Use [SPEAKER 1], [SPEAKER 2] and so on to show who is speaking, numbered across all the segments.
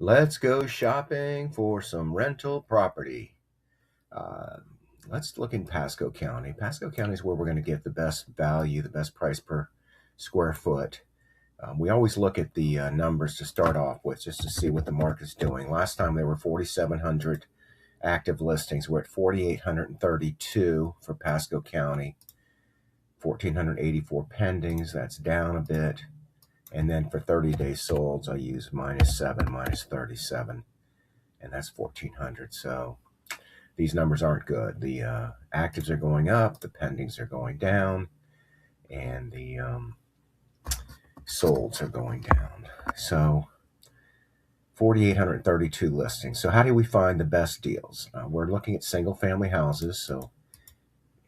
[SPEAKER 1] Let's go shopping for some rental property. Uh, let's look in Pasco County. Pasco County is where we're going to get the best value, the best price per square foot. We always look at the numbers to start off with just to see what the market's doing. Last time there were 4,700 active listings. We're at 4,832 for Pasco County, 1,484 pendings. That's down a bit. And then for 30 days solds, I use -7, -37. And that's 1,400. So these numbers aren't good. The actives are going up, the pendings are going down, and the solds are going down. So 4,832 listings. So how do we find the best deals? We're looking at single family houses. So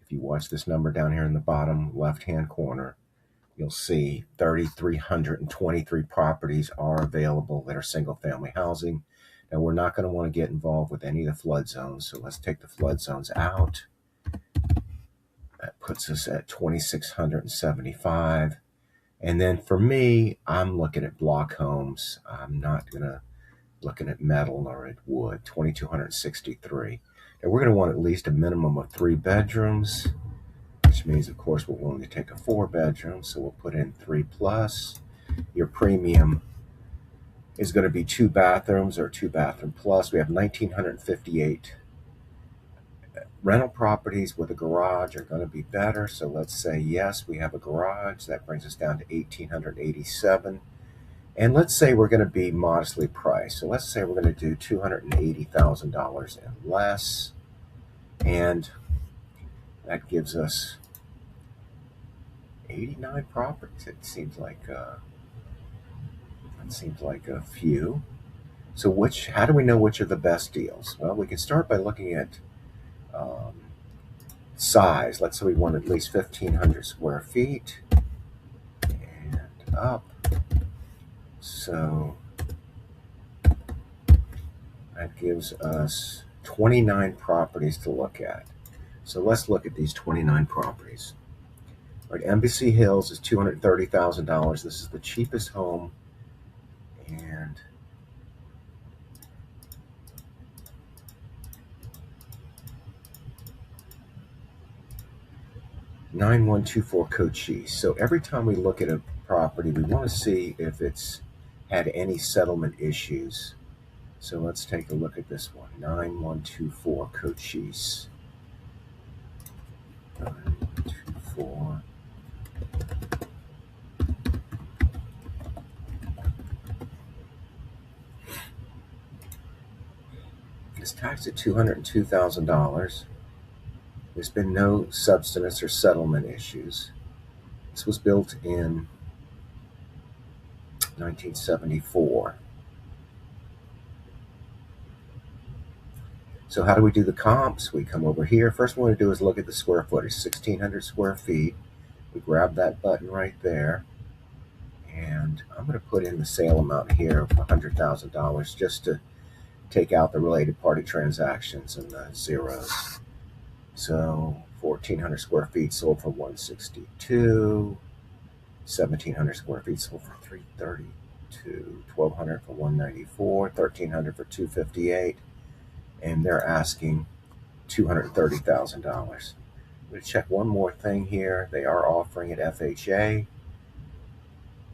[SPEAKER 1] if you watch this number down here in the bottom left-hand corner, you'll see 3,323 properties are available that are single family housing. Now, we're not going to want to get involved with any of the flood zones, so let's take the flood zones out. That puts us at 2,675. And then for me, I'm looking at block homes. I'm not going to looking at metal or at wood, 2,263. Now, we're going to want at least a minimum of 3 bedrooms, which means, of course, we're willing to take a 4-bedroom, so we'll put in 3 plus. Your premium is going to be 2 bathrooms or 2 bathroom plus. We have 1,958 rental properties with a garage are going to be better. So let's say yes, we have a garage. That brings us down to 1,887. And let's say we're going to be modestly priced. So let's say we're going to do $280,000 and less. And that gives us 89 properties. It seems like a few. So how do we know which are the best deals? Well, we can start by looking at size. Let's say we want at least 1,500 square feet and up. So that gives us 29 properties to look at. So let's look at these 29 properties. All right, Embassy Hills is $230,000. This is the cheapest home, and $9,124 Cochise. So every time we look at a property, we want to see if it's had any settlement issues. So let's take a look at this one, 9,124 Cochise. 9,124. It's taxed at $202,000. There's been no substance or settlement issues. This was built in 1974. So how do we do the comps? We come over here. First one we want to do is look at the square footage, 1,600 square feet. We grab that button right there. And I'm going to put in the sale amount here of $100,000 just to take out the related party transactions and the zeros. So 1,400 square feet sold for $162. 1,700 square feet sold for $332. 1,200 for $194. 1,300 for $258. And they're asking $230,000. I'm going to check one more thing here. They are offering it FHA,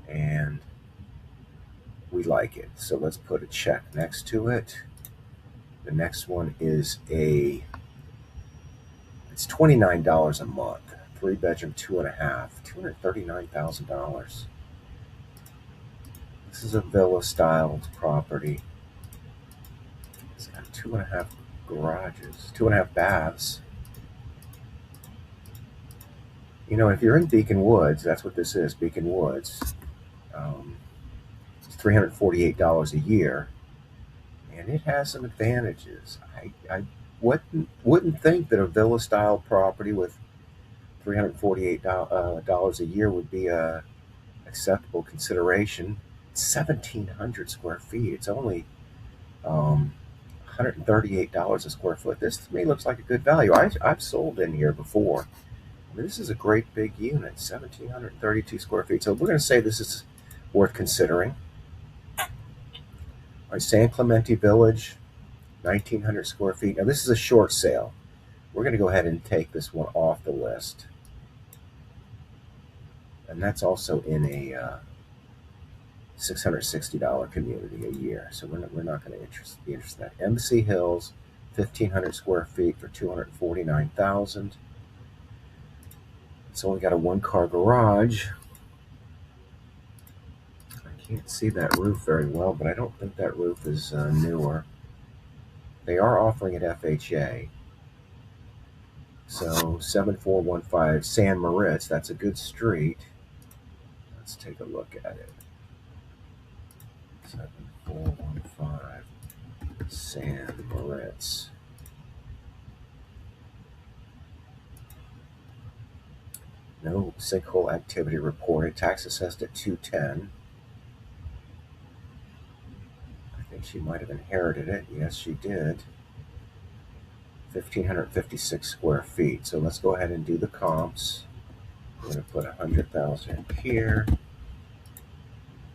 [SPEAKER 1] and we like it. So let's put a check next to it. The next one is it's $29 a month. 3-bedroom, 2.5, $239,000. This is a villa-styled property. It's got 2.5 garages, 2.5 baths. You know, if you're in Beacon Woods, that's what this is, Beacon Woods. It's $348 a year, and it has some advantages. I wouldn't think that a villa-style property with $348 a year would be a acceptable consideration. It's 1,700 square feet. It's only $138 a square foot. This to me looks like a good value. I've sold in here before. I mean, this is a great big unit, 1,732 square feet. So we're going to say this is worth considering. All right, San Clemente Village, 1,900 square feet. Now, this is a short sale. We're going to go ahead and take this one off the list. And that's also in a $660 community a year. So we're not going to be interested in that. Embassy Hills, 1,500 square feet for $249,000. It's only got a one-car garage. I can't see that roof very well, but I don't think that roof is newer. They are offering it FHA. So 7415 San Moritz, that's a good street. Let's take a look at it. 7415 San Moritz. No sinkhole activity reported. Tax assessed at 210. I think she might have inherited it. Yes, she did. 1,556 square feet. So let's go ahead and do the comps. We're going to put 100,000 in here.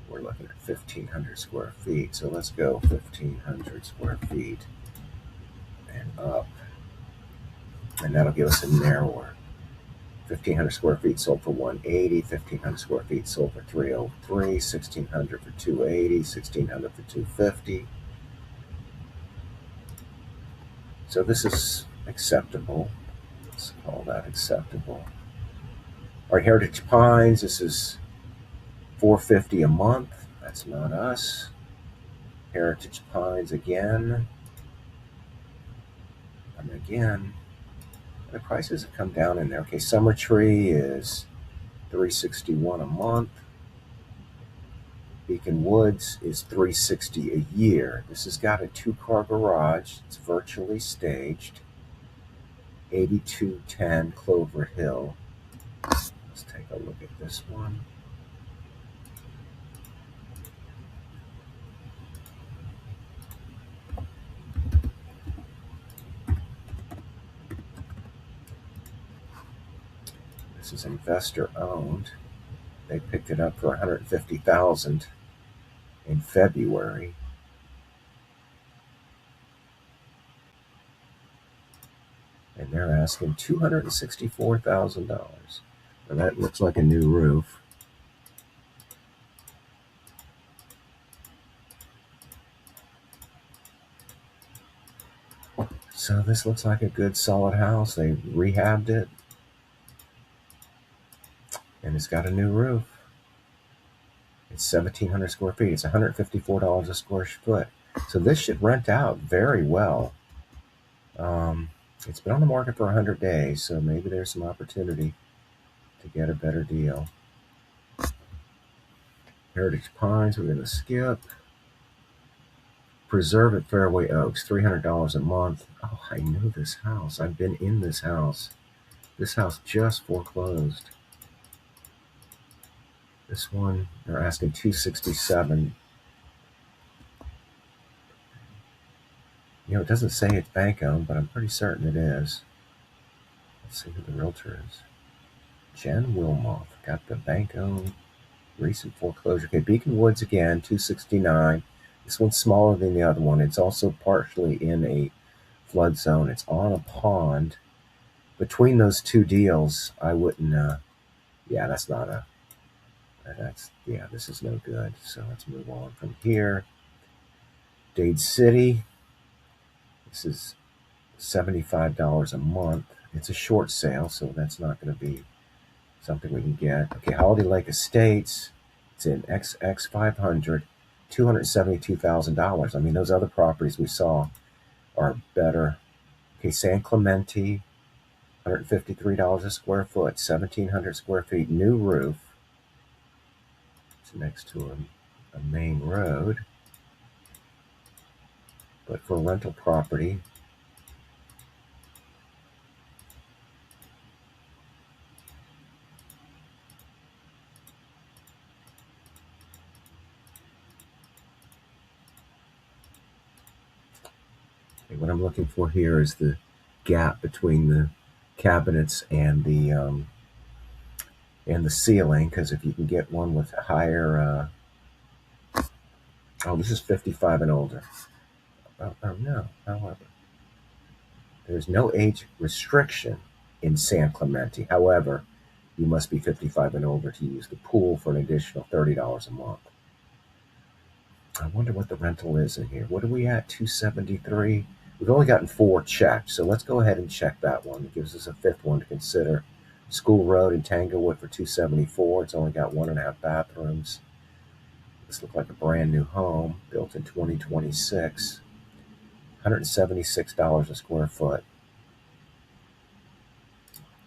[SPEAKER 1] We're looking at 1,500 square feet. So let's go 1,500 square feet and up. And that'll give us a narrower. 1,500 square feet sold for 180, 1,500 square feet sold for 303, 1,600 for 280, 1,600 for 250. So this is acceptable. Let's call that acceptable. All right, Heritage Pines, this is $450 a month. That's not us. Heritage Pines again. And again. The prices have come down in there. Okay, Summer Tree is $361 a month. Beacon Woods is $360 a year. This has got a two-car garage. It's virtually staged. 8210 Clover Hill. Let's take a look at this one. This is investor owned. They picked it up for $150,000 in February. And they're asking $264,000. Now that looks like a new roof. So this looks like a good solid house. They rehabbed it. And it's got a new roof. It's 1,700 square feet. It's $154 a square foot. So this should rent out very well. It's been on the market for 100 days, so maybe there's some opportunity to get a better deal. Heritage Pines, we're going to skip. Preserve at Fairway Oaks, $300 a month. Oh, I know this house. I've been in this house. This house just foreclosed. This one, they're asking $267. You know, it doesn't say it's bank owned, but I'm pretty certain it is. Let's see who the realtor is. Jen Wilmoth got the bank owned recent foreclosure. Okay, Beacon Woods again, $269. This one's smaller than the other one. It's also partially in a flood zone. It's on a pond. Between those two deals, I wouldn't. Yeah, that's not a. Yeah, this is no good. So let's move on from here. Dade City. This is $75 a month. It's a short sale, so that's not going to be something we can get. Okay, Holiday Lake Estates. It's in XX500, $272,000. I mean, those other properties we saw are better. Okay, San Clemente, $153 a square foot, 1,700 square feet, new roof. It's next to a main road. But for rental property, what I'm looking for here is the gap between the cabinets and the ceiling, because if you can get one with higher Oh, this is 55 and older. Oh no. However, there's no age restriction in San Clemente. However, you must be 55 and older to use the pool for an additional $30 a month. I wonder what the rental is in here. What are we at? 273. We've only gotten 4 checked, so let's go ahead and check that one. It gives us a 5th one to consider. School Road in Tanglewood for 274. It's only got 1.5 bathrooms. This looks like a brand new home, built in 2026. $176 a square foot.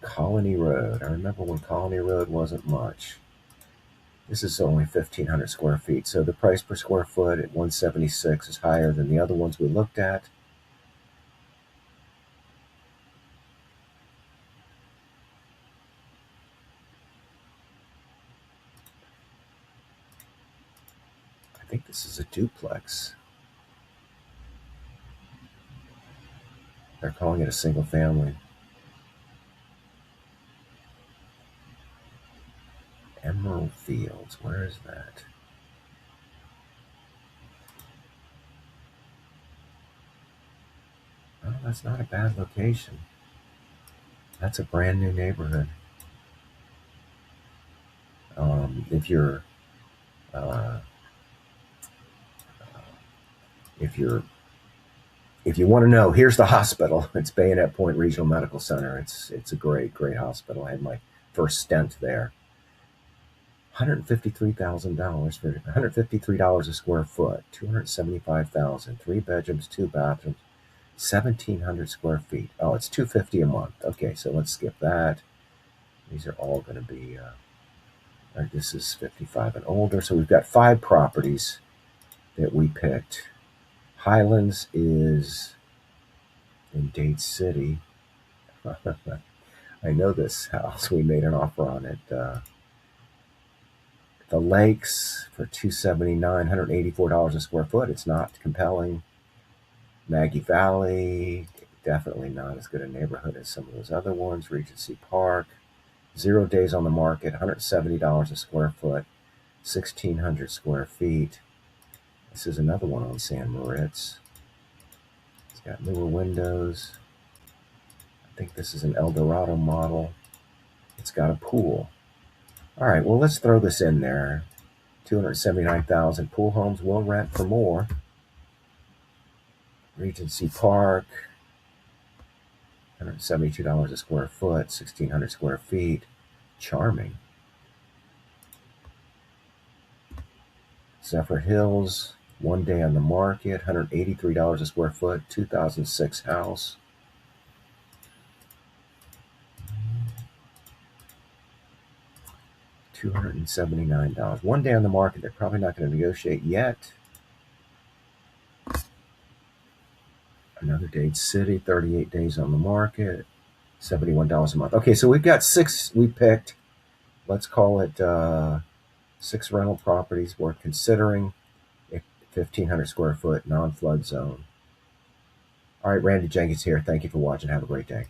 [SPEAKER 1] Colony Road. I remember when Colony Road wasn't much. This is only 1,500 square feet, so the price per square foot at 176 is higher than the other ones we looked at. I think this is a duplex. They're calling it a single family. Emerald Fields, where is that? Oh, that's not a bad location. That's a brand new neighborhood. If you're, uh, if you're, if you want to know, here's the hospital. It's Bayonet Point Regional Medical Center. It's a great hospital. I had my first stent there. $153,000 for $153 a square foot. 275,000. 3 bedrooms, 2 bathrooms. 1,700 square feet. Oh, it's $250 a month. Okay, so let's skip that. These are all going to be. This is 55 and older. So we've got 5 properties that we picked. Highlands is in Dade City. I know this house. We made an offer on it. The Lakes for $279, $184 a square foot. It's not compelling. Maggie Valley, definitely not as good a neighborhood as some of those other ones. Regency Park, 0 days on the market, $170 a square foot, 1,600 square feet. This is another one on San Moritz. It's got newer windows. I think this is an El Dorado model. It's got a pool. All right, well, let's throw this in there. 279,000. Pool homes will rent for more. Regency Park, $172 a square foot, 1,600 square feet. Charming. Zephyr Hills, 1 day on the market, $183 a square foot, 2006 house. $279. 1 day on the market. They're probably not going to negotiate yet. Another Dade City, 38 days on the market, $71 a month. Okay, so we've got 6 we picked. Let's call it 6 rental properties worth considering. 1,500 square foot, non-flood zone. All right, Randy Jenkins here. Thank you for watching. Have a great day.